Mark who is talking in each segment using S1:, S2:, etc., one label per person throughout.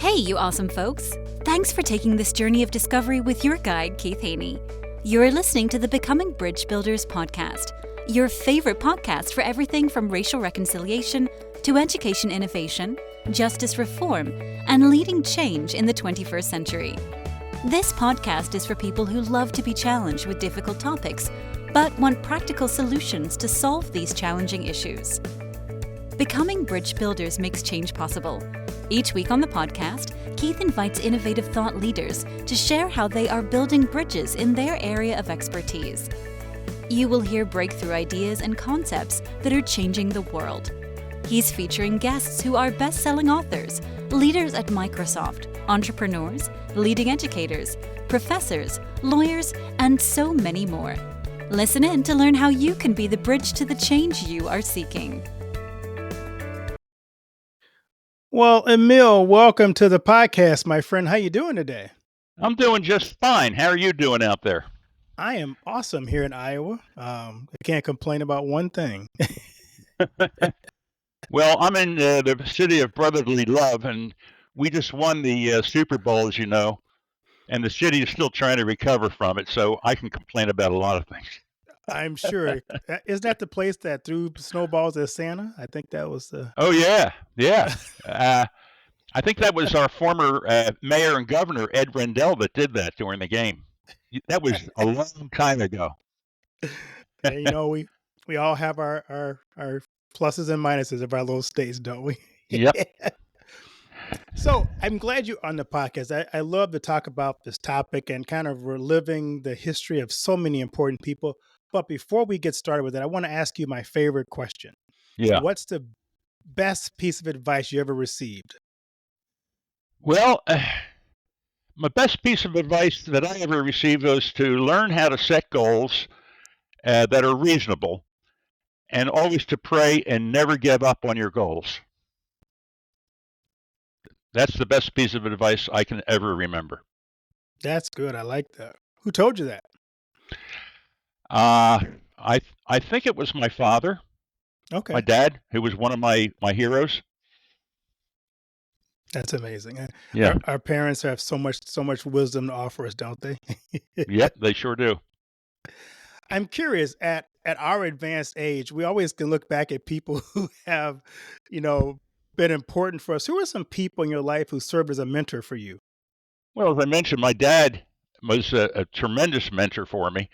S1: Hey, you awesome folks! Thanks for taking this journey of discovery with your guide, Keith Haney. You're listening to the Becoming Bridge Builders podcast, your favorite podcast for everything from racial reconciliation to education innovation, justice reform, and leading change in the 21st century. This podcast is for people who love to be challenged with difficult topics, but want practical solutions to solve these challenging issues. Becoming Bridge Builders makes change possible. Each week on the podcast, Keith invites innovative thought leaders to share how they are building bridges in their area of expertise. You will hear breakthrough ideas and concepts that are changing the world. He's featuring guests who are best-selling authors, leaders at Microsoft, entrepreneurs, leading educators, professors, lawyers, and so many more. Listen in to learn how you can be the bridge to the change you are seeking.
S2: Well, Emil, welcome to the podcast, my friend. How you doing today?
S3: I'm doing just fine. How are you doing out there?
S2: I am awesome here in Iowa. I can't complain about one thing.
S3: Well, I'm in the city of brotherly love, and we just won the Super Bowl, as you know, and the city is still trying to recover from it, so I can complain about a lot of things.
S2: I'm sure. Isn't that the place that threw snowballs at Santa? I think that was the...
S3: Oh, yeah. I think that was our former mayor and governor, Ed Rendell, that did that during the game. That was a long time ago.
S2: Yeah, you know, we all have our pluses and minuses of our little states, don't we?
S3: Yep.
S2: So I'm glad you're on the podcast. I love to talk about this topic and kind of reliving the history of so many important people. But before we get started with it, I want to ask you my favorite question.
S3: Yeah.
S2: What's the best piece of advice you ever received?
S3: Well, my best piece of advice that I ever received was to learn how to set goals that are reasonable and always to pray and never give up on your goals. That's the best piece of advice I can ever remember.
S2: That's good. I like that. Who told you that?
S3: I think it was my father,
S2: Okay.
S3: my dad, who was one of my heroes.
S2: That's amazing.
S3: Yeah.
S2: Our parents have so much wisdom to offer us, don't they?
S3: Yep, they sure do.
S2: I'm curious, at our advanced age, we always can look back at people who have, been important for us. Who are some people in your life who served as a mentor for you?
S3: Well, as I mentioned, my dad was a tremendous mentor for me.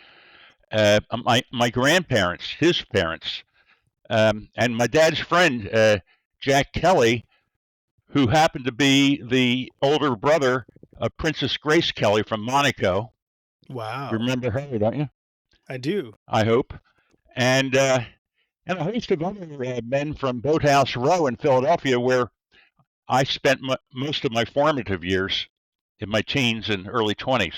S3: My grandparents, his parents, and my dad's friend, Jack Kelly, who happened to be the older brother of Princess Grace Kelly from Monaco.
S2: Wow.
S3: You remember her, don't you?
S2: I do.
S3: I hope. And a host of other men from Boathouse Row in Philadelphia, where I spent most of my formative years in my teens and early 20s.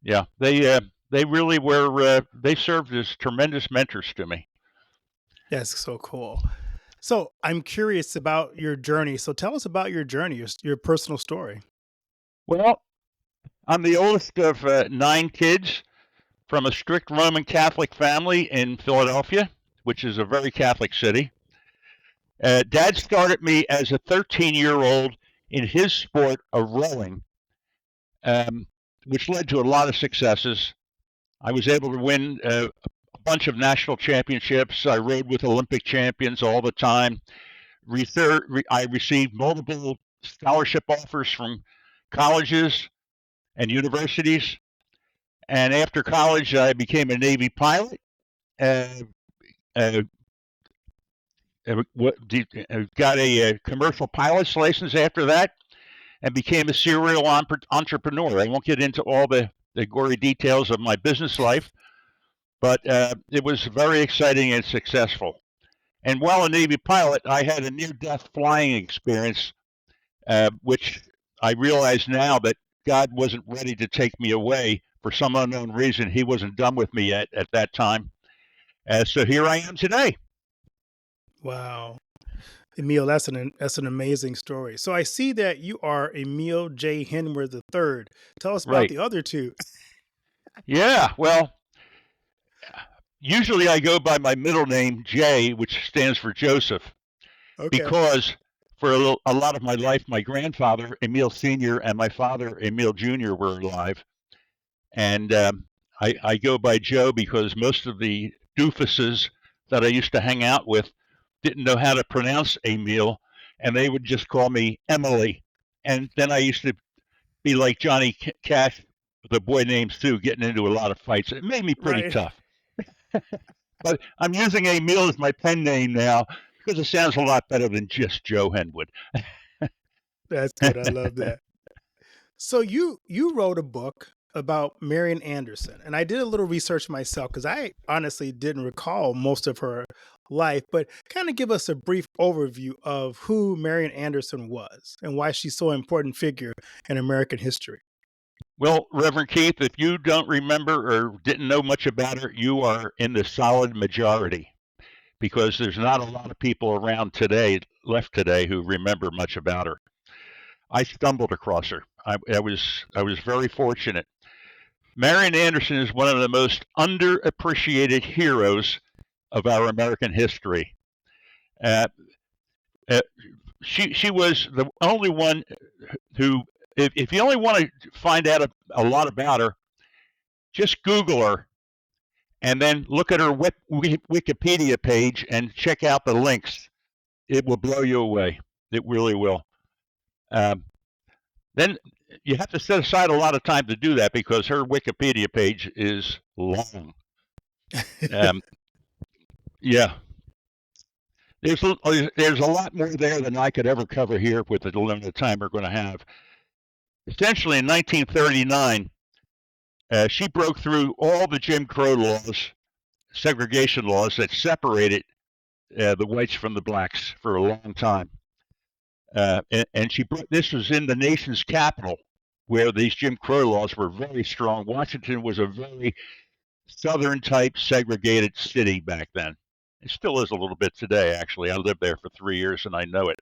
S3: Yeah, they really were, they served as tremendous mentors to me.
S2: That's so cool. So I'm curious about your journey. So tell us about your journey, your personal story.
S3: Well, I'm the oldest of 9 kids from a strict Roman Catholic family in Philadelphia, which is a very Catholic city. Dad started me as a 13-year-old in his sport of rowing, which led to a lot of successes. I was able to win a bunch of national championships. I rowed with Olympic champions all the time. I received multiple scholarship offers from colleges and universities. And after college, I became a Navy pilot. Got a commercial pilot's license after that, and became a serial entrepreneur. I won't get into all the gory details of my business life, but it was very exciting and successful. And while a Navy pilot, I had a near-death flying experience, which I realize now that God wasn't ready to take me away for some unknown reason. He wasn't done with me yet at that time. So here I am today.
S2: Wow. Emil, that's an amazing story. So I see that you are Emil J. Henworth III. Tell us about
S3: Right.
S2: the other two.
S3: Yeah, well, usually I go by my middle name, J, which stands for Joseph,
S2: Okay.
S3: because for a lot of my life, my grandfather, Emile Sr., and my father, Emile Jr., were alive. And I go by Joe because most of the doofuses that I used to hang out with didn't know how to pronounce Emile, and they would just call me Emily. And then I used to be like Johnny Cash, the boy named Sue, getting into a lot of fights. It made me pretty tough. But I'm using Emile as my pen name now because it sounds a lot better than just Joe Henwood.
S2: That's good. I love that. So you wrote a book about Marian Anderson, and I did a little research myself because I honestly didn't recall most of her life, but kind of give us a brief overview of who Marian Anderson was and why she's so important figure in American history.
S3: Well, Reverend Keith, if you don't remember or didn't know much about her, you are in the solid majority because there's not a lot of people around left today who remember much about her. I stumbled across her. I was very fortunate. Marian Anderson is one of the most underappreciated heroes of our American history. She was the only one who, if you only want to find out a lot about her, just Google her and then look at her Wikipedia page and check out the links. It will blow you away. It really will. Then you have to set aside a lot of time to do that because her Wikipedia page is long. Yeah. There's a lot more there than I could ever cover here with the limited time we're going to have. Essentially, in 1939, she broke through all the Jim Crow laws, segregation laws that separated the whites from the blacks for a long time. And this was in the nation's capital, where these Jim Crow laws were very strong. Washington was a very Southern-type segregated city back then. It still is a little bit today, actually. I lived there for 3 years, and I know it.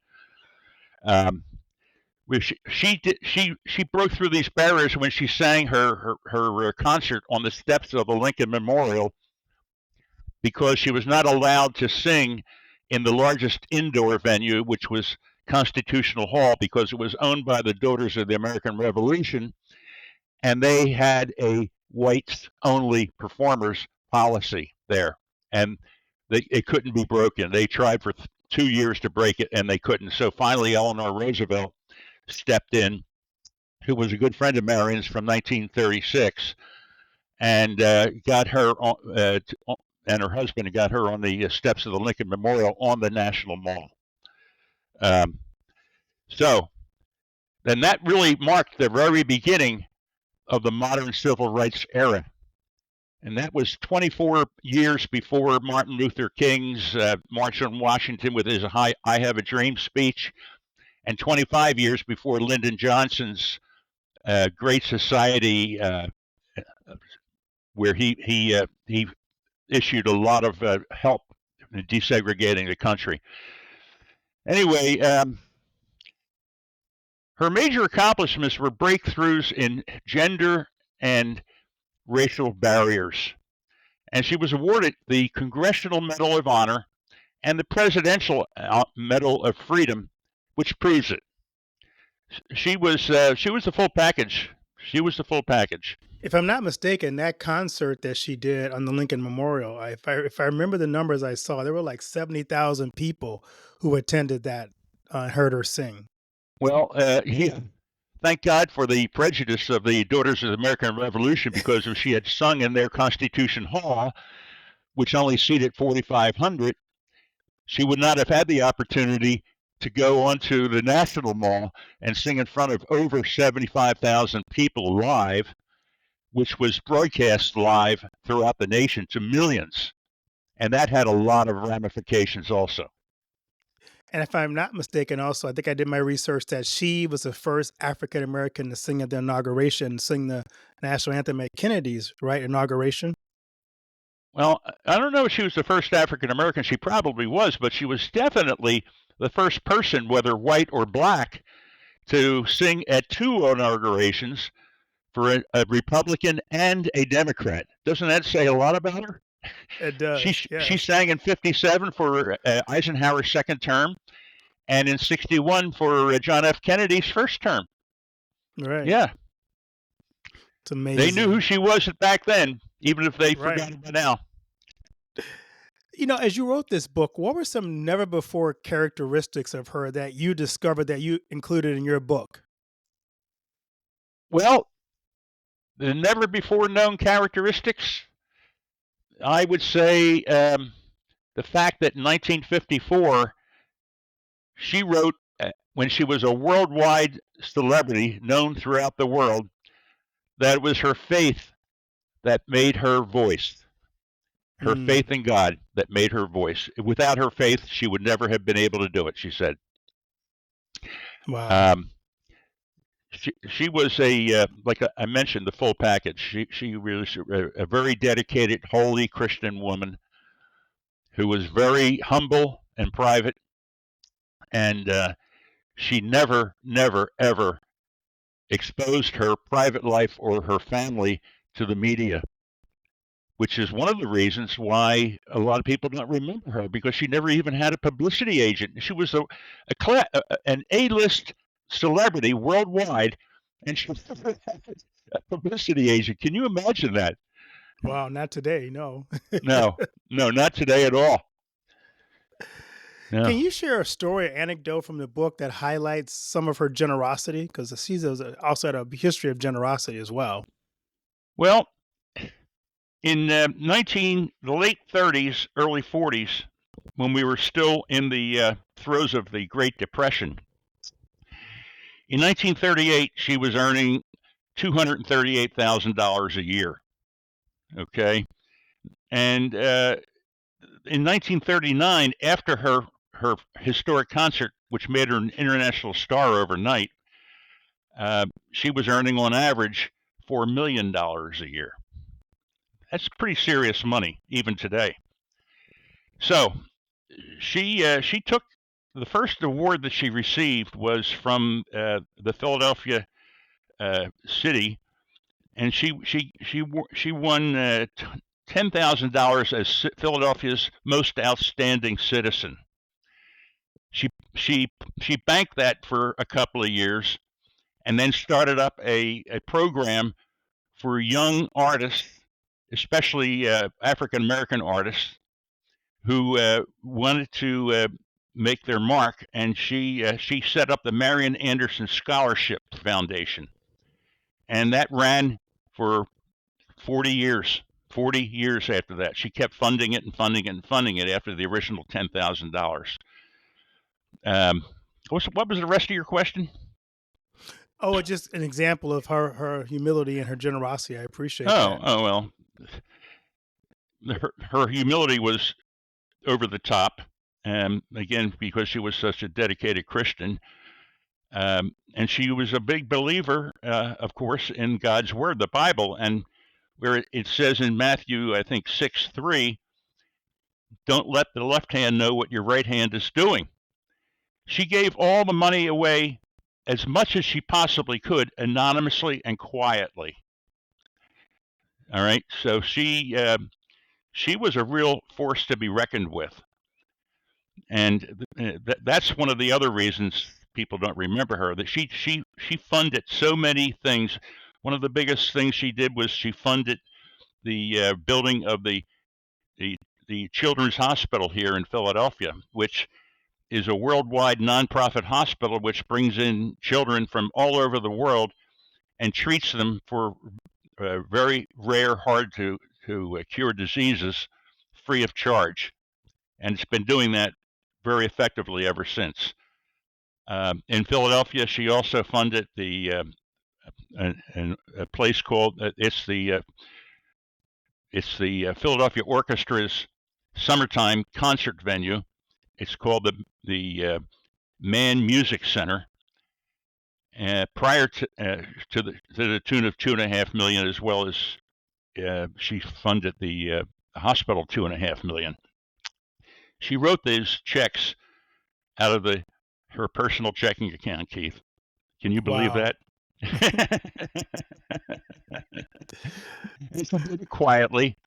S3: She broke through these barriers when she sang her concert on the steps of the Lincoln Memorial because she was not allowed to sing in the largest indoor venue, which was Constitutional Hall, because it was owned by the Daughters of the American Revolution, and they had a whites-only performers policy there, and it couldn't be broken. They tried for 2 years to break it, and they couldn't. So finally, Eleanor Roosevelt stepped in, who was a good friend of Marian's from 1936, and got her and her husband got her on the steps of the Lincoln Memorial on the National Mall. So then that really marked the very beginning of the modern civil rights era. And that was 24 years before Martin Luther King's March on Washington with his I Have a Dream speech, and 25 years before Lyndon Johnson's Great Society, where he issued a lot of help in desegregating the country. Anyway, her major accomplishments were breakthroughs in gender and racial barriers. And she was awarded the Congressional Medal of Honor and the Presidential Medal of Freedom, which proves it. She was the full package. She was the full package.
S2: If I'm not mistaken, that concert that she did on the Lincoln Memorial, if I remember the numbers I saw, there were like 70,000 people who attended that, heard her sing.
S3: Well, yeah. Thank God for the prejudice of the Daughters of the American Revolution, because if she had sung in their Constitution Hall, which only seated 4,500, she would not have had the opportunity to go onto the National Mall and sing in front of over 75,000 people live, which was broadcast live throughout the nation to millions. And that had a lot of ramifications also.
S2: And if I'm not mistaken, also, I think I did my research that she was the first African American to sing at the inauguration, sing the national anthem at Kennedy's, right, inauguration?
S3: Well, I don't know if she was the first African American. She probably was, but she was definitely the first person, whether white or black, to sing at 2 inaugurations for a Republican and a Democrat. Doesn't that say a lot about her?
S2: It does.
S3: She sang in 57 for Eisenhower's second term, and in 61 for John F. Kennedy's first term.
S2: Right.
S3: Yeah.
S2: It's amazing.
S3: They knew who she was back then, even if they
S2: Right.
S3: forgot it by now.
S2: You know, as you wrote this book, what were some never before characteristics of her that you discovered that you included in your book?
S3: Well, the never before known characteristics, I would say the fact that in 1954, she wrote, when she was a worldwide celebrity known throughout the world, that it was her faith that made her voice. Her faith in God that made her voice. Without her faith, she would never have been able to do it, she said.
S2: Wow.
S3: She was I mentioned, the full package. She was a very dedicated, holy Christian woman who was very humble and private, and she never, ever exposed her private life or her family to the media, which is one of the reasons why a lot of people don't remember her, because she never even had a publicity agent. She was an A-list celebrity worldwide, and she never had a publicity agent. Can you imagine that?
S2: Wow, not today, no.
S3: No, not today at all. No.
S2: Can you share a story or anecdote from the book that highlights some of her generosity? Because she's also had a history of generosity as well.
S3: Well, in the late 30s, early 40s, when we were still in the throes of the Great Depression, in 1938, she was earning $238,000 a year. Okay, and in 1939, after her historic concert, which made her an international star overnight, she was earning on average $4 million a year. That's pretty serious money, even today. So she took the first award that she received was from the Philadelphia city, and she won $10,000 as Philadelphia's most outstanding citizen. She banked that for a couple of years, and then started up a program for young artists, especially African American artists, who wanted to make their mark, and she set up the Marian Anderson Scholarship Foundation, and that ran for 40 years. 40 years after that, she kept funding it and funding it and funding it after the original $10,000. What was the rest of your question?
S2: Oh, just an example of her humility and her generosity. I appreciate that.
S3: Oh, well, her humility was over the top, again, because she was such a dedicated Christian. And she was a big believer, of course, in God's word, the Bible, and where it says in Matthew, I think 6:3, don't let the left hand know what your right hand is doing. She gave all the money away, as much as she possibly could, anonymously and quietly. All right, so she was a real force to be reckoned with, and that's one of the other reasons people don't remember her. That she funded so many things. One of the biggest things she did was she funded the building of the Children's Hospital here in Philadelphia, which is a worldwide nonprofit hospital which brings in children from all over the world and treats them for very rare, hard to cure diseases free of charge. And it's been doing that very effectively ever since. In Philadelphia, she also funded a place called it's the Philadelphia Orchestra's summertime concert venue. It's called the Mann Music Center. Prior to the tune of $2.5 million, as well as she funded the hospital $2.5 million. She wrote those checks out of her personal checking account, Keith. Can you believe that? And she did it quietly.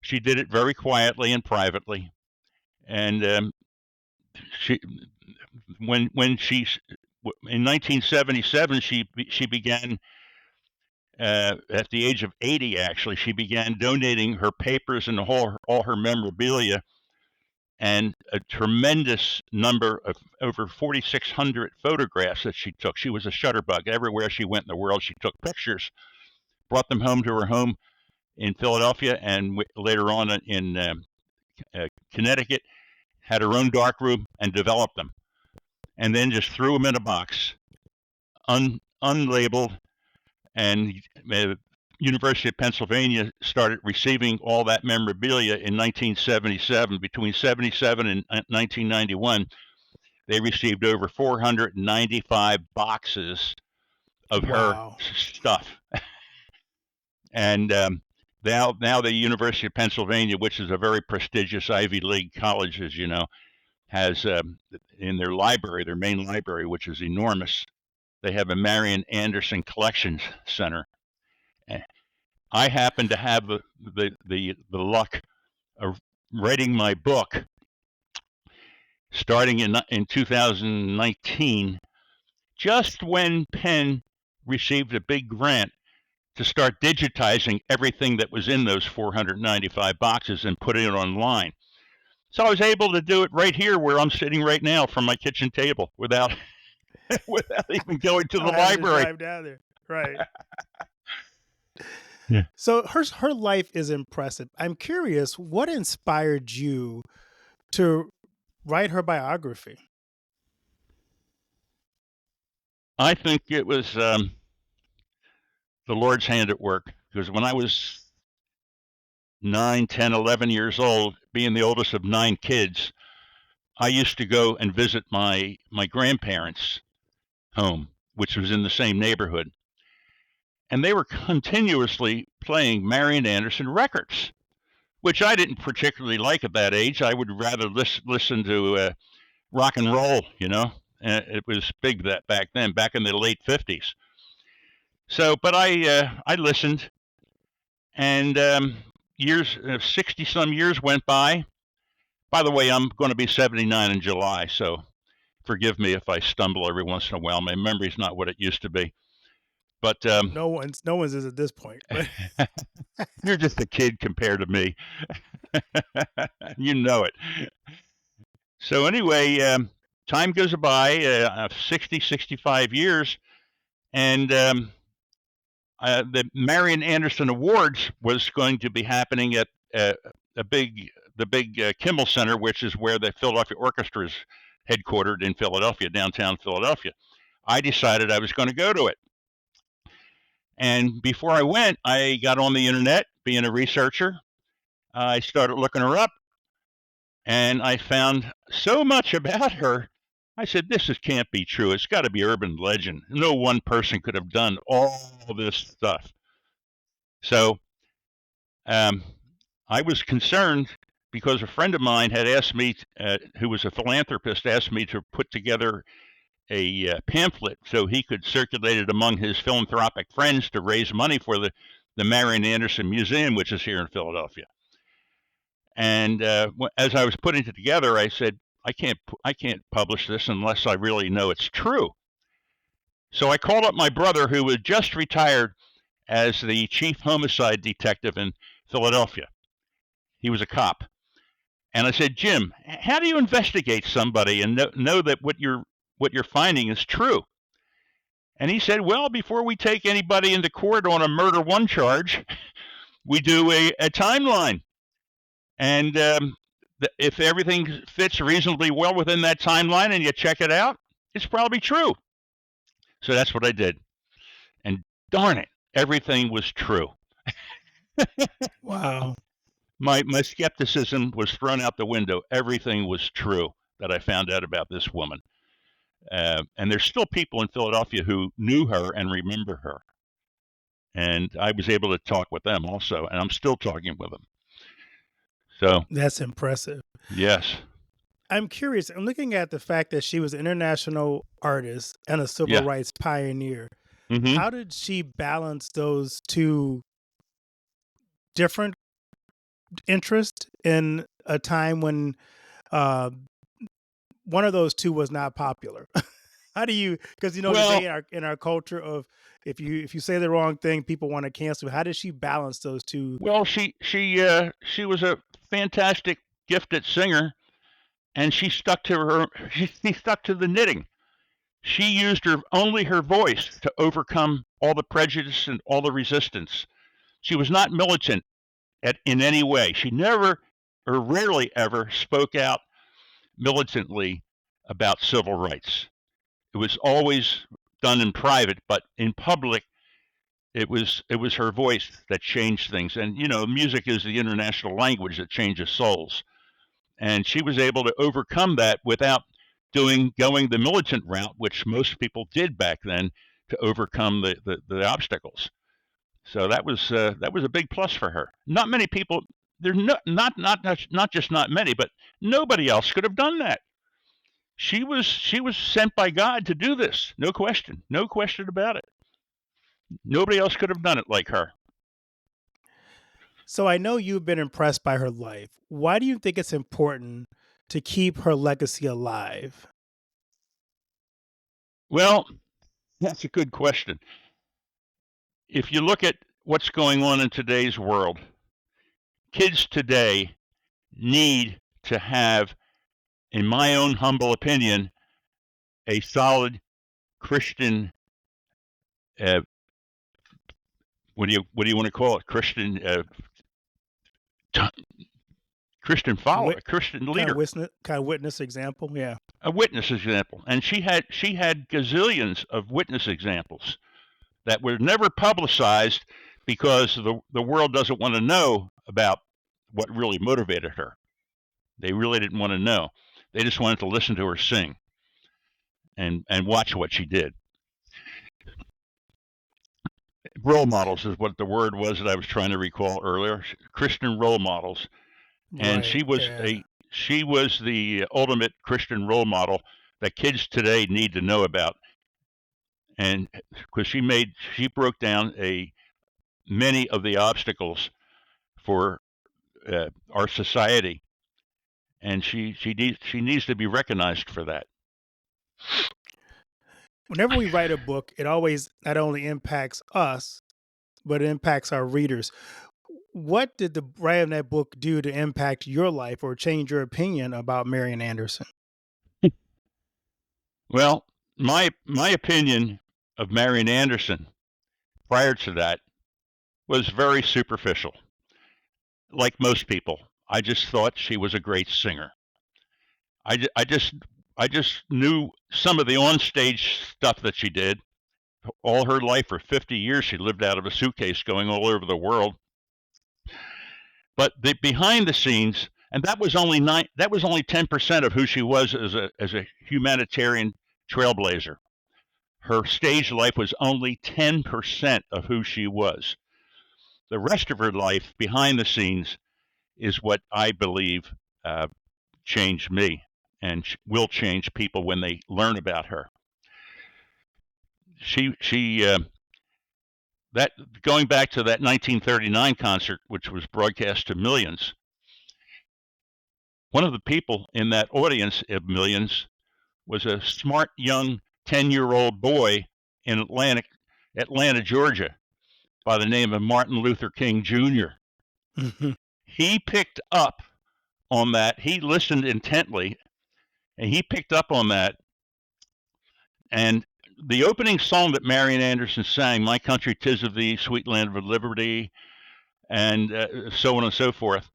S3: She did it very quietly and privately, and when she in 1977 she began at the age of 80. Actually, she began donating her papers and all her memorabilia, and a tremendous number of over 4,600 photographs that she took. She was a shutterbug. Everywhere she went in the world, she took pictures, brought them home to her home in Philadelphia, and later on in Connecticut, had her own darkroom and developed them, and then just threw them in a box, unlabeled, and University of Pennsylvania started receiving all that memorabilia in 1977. Between 77 and 1991, they received over 495 boxes of her
S2: Wow.
S3: stuff. And now the University of Pennsylvania, which is a very prestigious Ivy League college, as you know, has in their library, their main library, which is enormous, they have a Marian Anderson Collections Center. I happen to have the luck of writing my book starting in 2019, just when Penn received a big grant to start digitizing everything that was in those 495 boxes and putting it online. So I was able to do it right here where I'm sitting right now from my kitchen table without even going to the library.
S2: Drive down there. Right.
S3: Yeah.
S2: So her life is impressive. I'm curious, what inspired you to write her biography?
S3: I think it was the Lord's hand at work, because when I was 9, 10, 11 years old, being the oldest of 9 kids, I used to go and visit my grandparents' home, which was in the same neighborhood. And they were continuously playing Marian Anderson records, which I didn't particularly like at that age. I would rather listen to rock and roll, you know. It was big that back then, back in the late 50s. So, but I listened, and 60 some years went by. By the way, I'm going to be 79 in July, so forgive me if I stumble every once in a while. My memory's not what it used to be. But
S2: no one's is at this point. But
S3: you're just a kid compared to me. You know it. So anyway, time goes by, 60, 65 years, and the Marian Anderson Awards was going to be happening at the big Kimmel Center, which is where the Philadelphia Orchestra is headquartered in Philadelphia, downtown Philadelphia. I decided I was going to go to it. And before I went, I got on the internet, being a researcher. I started looking her up, and I found so much about her. I said, this can't be true. It's got to be urban legend. No one person could have done all this stuff. So I was concerned because a friend of mine had asked me, who was a philanthropist, asked me to put together a pamphlet so he could circulate it among his philanthropic friends to raise money for the Marian Anderson Museum, which is here in Philadelphia. And as I was putting it together, I said, I can't publish this unless I really know it's true. So I called up my brother, who was just retired as the chief homicide detective in Philadelphia. He was a cop. And I said, Jim, how do you investigate somebody and know that what you're finding is true? And he said, well, before we take anybody into court on a murder one charge, we do a timeline. And if everything fits reasonably well within that timeline and you check it out, it's probably true. So that's what I did. And darn it, everything was true.
S2: Wow.
S3: My skepticism was thrown out the window. Everything was true that I found out about this woman. And there's still people in Philadelphia who knew her and remember her. And I was able to talk with them also, and I'm still talking with them. So
S2: that's impressive.
S3: Yes.
S2: I'm curious. I'm looking at the fact that she was an international artist and a civil rights pioneer.
S3: Mm-hmm.
S2: How did she balance those two different interests in a time when one of those two was not popular. How do you? Because
S3: Well,
S2: today in our culture of if you say the wrong thing, people want to cancel. How does she balance those two?
S3: well, she was a fantastic, gifted singer, and she stuck to the knitting. She used only her voice to overcome all the prejudice and all the resistance. She was not militant in any way. She never or rarely ever spoke out militantly about civil rights. It was always done in private, but in public, it was her voice that changed things. And music is the international language that changes souls. And she was able to overcome that without going the militant route, which most people did back then to overcome the obstacles. So that was a big plus for her. Not many people. There's not just not many, but nobody else could have done that. She was sent by God to do this. No question about it. Nobody else could have done it like her.
S2: So I know you've been impressed by her life. Why do you think it's important to keep her legacy alive?
S3: Well, that's a good question. If you look at what's going on in today's world, kids today need to have, in my own humble opinion, a solid Christian. What do you want to call it? Christian follower, a Christian leader,
S2: kind of witness example. Yeah,
S3: a witness example. And she had gazillions of witness examples that were never publicized because the world doesn't want to know about what really motivated her. They really didn't want to know. They just wanted to listen to her sing and watch what she did. Role models is what the word was that I was trying to recall earlier. Christian role models. And
S2: right,
S3: she was
S2: yeah.
S3: she was the ultimate Christian role model that kids today need to know about. And because she broke down many of the obstacles for our society, and she needs to be recognized for that.
S2: Whenever we write a book, it always not only impacts us, but it impacts our readers. What did the writing of that book do to impact your life or change your opinion about Marian Anderson?
S3: Well, my opinion of Marian Anderson prior to that was very superficial. Like most people, I just thought she was a great singer. I just knew some of the onstage stuff that she did. All her life, for 50 years, she lived out of a suitcase going all over the world. But the behind the scenes, and that was only 10% of who she was as a humanitarian trailblazer. Her stage life was only 10% of who she was. The rest of her life behind the scenes is what I believe changed me and will change people when they learn about her. That going back to that 1939 concert, which was broadcast to millions, one of the people in that audience of millions was a smart young 10-year-old boy in Atlanta, Georgia, by the name of Martin Luther King Jr. He picked up on that. He listened intently, and he picked up on that. And the opening song that Marian Anderson sang, "My Country 'Tis of Thee, Sweet Land of Liberty," and so on and so forth,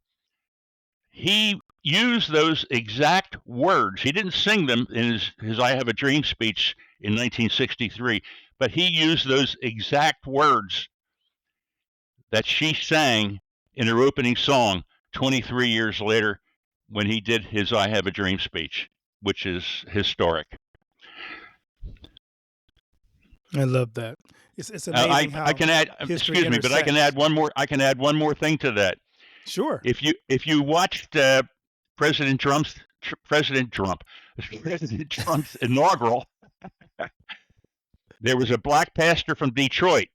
S3: he used those exact words. He didn't sing them in his "I Have a Dream" speech in 1963, but he used those exact words that she sang in her opening song 23 years later when he did his "I Have a Dream" speech, which is historic.
S2: I love that. It's amazing how
S3: I can add.
S2: history
S3: Excuse me, but I can add one more. I can add one more thing to that.
S2: Sure.
S3: If you watched President Trump's inaugural, there was a black pastor from Detroit.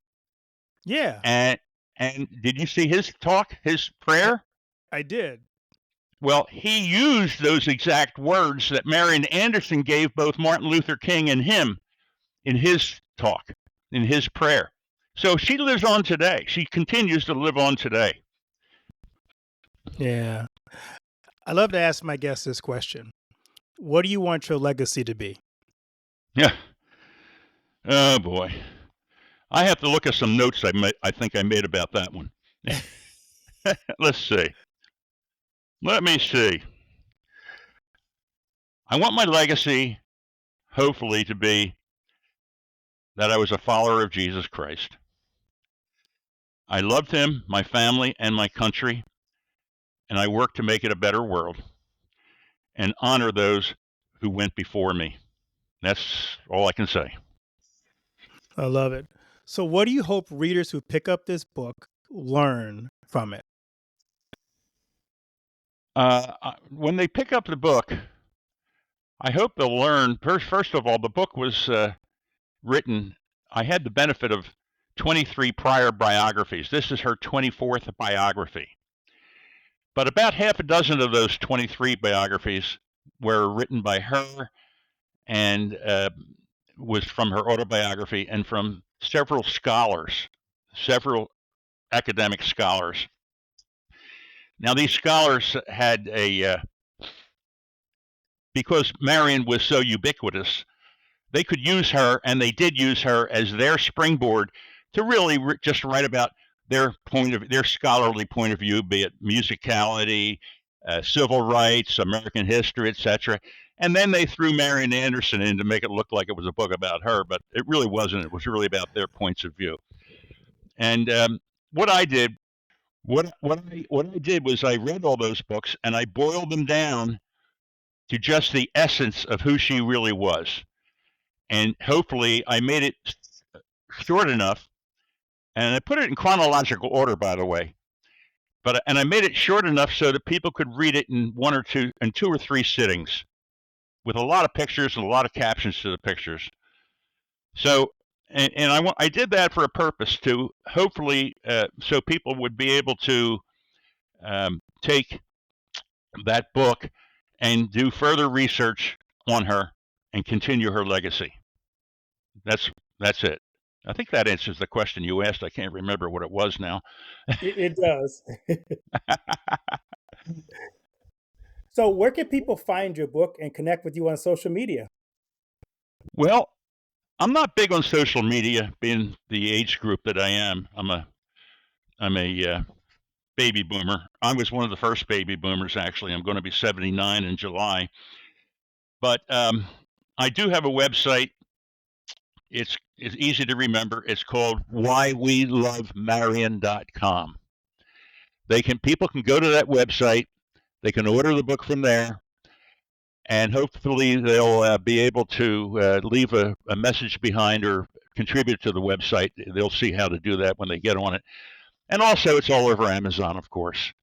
S2: Yeah.
S3: And did you see his talk, his prayer?
S2: I did.
S3: Well, he used those exact words that Marian Anderson gave both Martin Luther King and him in his talk, in his prayer. So she lives on today. She continues to live on today.
S2: Yeah. I love to ask my guests this question. What do you want your legacy to be?
S3: Yeah. Oh, boy. I have to look at some notes I think I made about that one. Let's see. Let me see. I want my legacy, hopefully, to be that I was a follower of Jesus Christ. I loved him, my family, and my country, and I worked to make it a better world and honor those who went before me. That's all I can say.
S2: I love it. So, what do you hope readers who pick up this book learn from it?
S3: When they pick up the book, I hope they'll learn. First of all, the book was written. I had the benefit of 23 prior biographies. This is her 24th biography. But about half a dozen of those 23 biographies were written by her and was from her autobiography and from several scholars, several academic scholars. Now, these scholars had because Marian was so ubiquitous, they could use her, and they did use her as their springboard to really just write about their scholarly point of view, be it musicality, civil rights, American history, etc. And then they threw Marian Anderson in to make it look like it was a book about her, but it really wasn't. It was really about their points of view. And what I did was I read all those books and I boiled them down to just the essence of who she really was. And hopefully I made it short enough, and I put it in chronological order, by the way. And I made it short enough so that people could read it in two or three sittings, with a lot of pictures and a lot of captions to the pictures. So, I did that for a purpose, to hopefully so people would be able to take that book and do further research on her and continue her legacy. That's it. I think that answers the question you asked. I can't remember what it was now.
S2: It does. So, where can people find your book and connect with you on social media?
S3: Well, I'm not big on social media, being the age group that I am. I'm a baby boomer. I was one of the first baby boomers, actually. I'm going to be 79 in July. But I do have a website. It's easy to remember. It's called whywelovemarian.com. People can go to that website. They can order the book from there, and hopefully they'll be able to leave a message behind or contribute to the website. They'll see how to do that when they get on it. And also, it's all over Amazon, of course.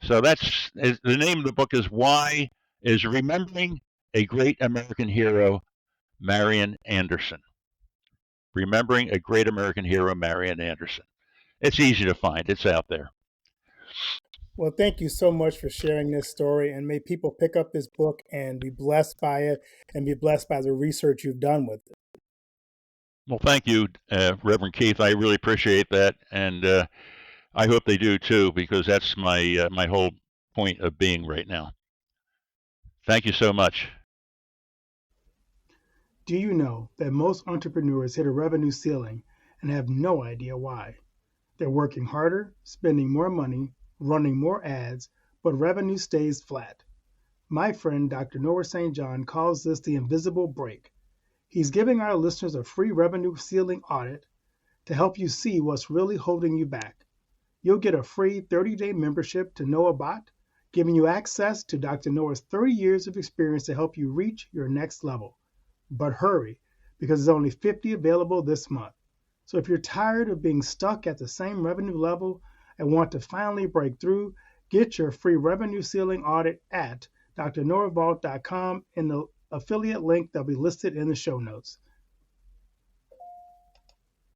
S3: So that's the name of the book is Remembering a Great American Hero, Marian Anderson. Remembering a Great American Hero, Marian Anderson. It's easy to find. It's out there.
S2: Well, thank you so much for sharing this story, and may people pick up this book and be blessed by it and be blessed by the research you've done with it.
S3: Well, thank you, Reverend Keith. I really appreciate that, and I hope they do too, because that's my whole point of being right now. Thank you so much.
S2: Do you know that most entrepreneurs hit a revenue ceiling and have no idea why? They're working harder, spending more money, running more ads, but revenue stays flat. My friend Dr. Noah St. John calls this the invisible break. He's giving our listeners a free revenue ceiling audit to help you see what's really holding you back. You'll get a free 30-day membership to NoahBot, giving you access to Dr. Noah's 30 years of experience to help you reach your next level. But hurry, because there's only 50 available this month. So if you're tired of being stuck at the same revenue level and want to finally break through, get your free revenue ceiling audit at drnoahvault.com in the affiliate link that'll be listed in the show notes.